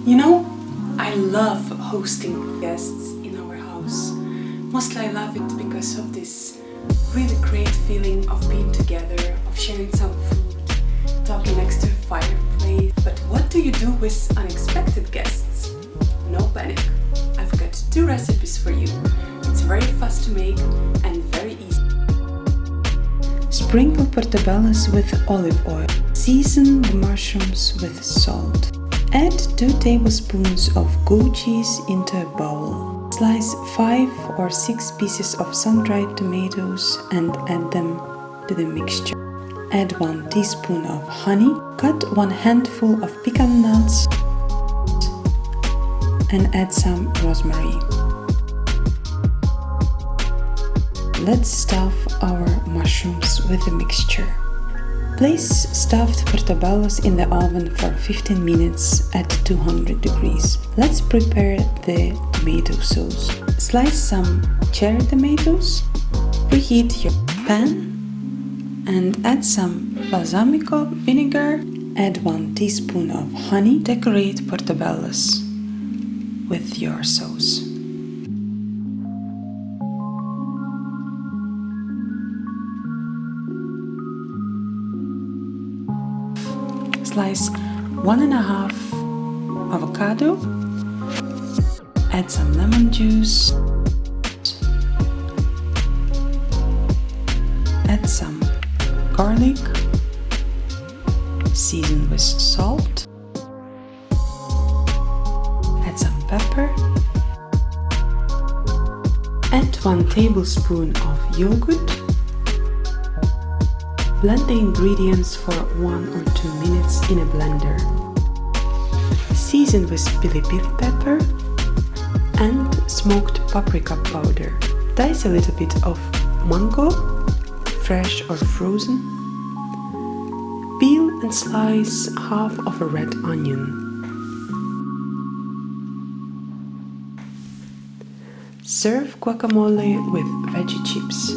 You know, I love hosting guests in our house. Mostly I love it because of this really great feeling of being together, of sharing some food, talking next to a fireplace. But what do you do with unexpected guests? No panic. I've got 2 recipes for you. It's very fast to make and very easy. Sprinkle portobellos with olive oil. Season the mushrooms with salt. Add 2 tablespoons of goat cheese into a bowl. Slice 5 or 6 pieces of sun-dried tomatoes and add them to the mixture. Add 1 teaspoon of honey. Cut 1 handful of pecan nuts and add some rosemary. Let's stuff our mushrooms with the mixture. Place stuffed portobellos in the oven for 15 minutes at 200 degrees. Let's prepare the tomato sauce. Slice some cherry tomatoes. Preheat your pan and add some balsamico vinegar. Add 1 teaspoon of honey. Decorate portobellos with your sauce. Slice 1½ avocado, add some lemon juice, add some garlic, season with salt, add some pepper, add 1 tablespoon of yogurt. Blend the ingredients for 1 or 2 minutes in a blender. Season with pili pepper and smoked paprika powder. Dice a little bit of mango, fresh or frozen. Peel and slice half of a red onion. Serve guacamole with veggie chips.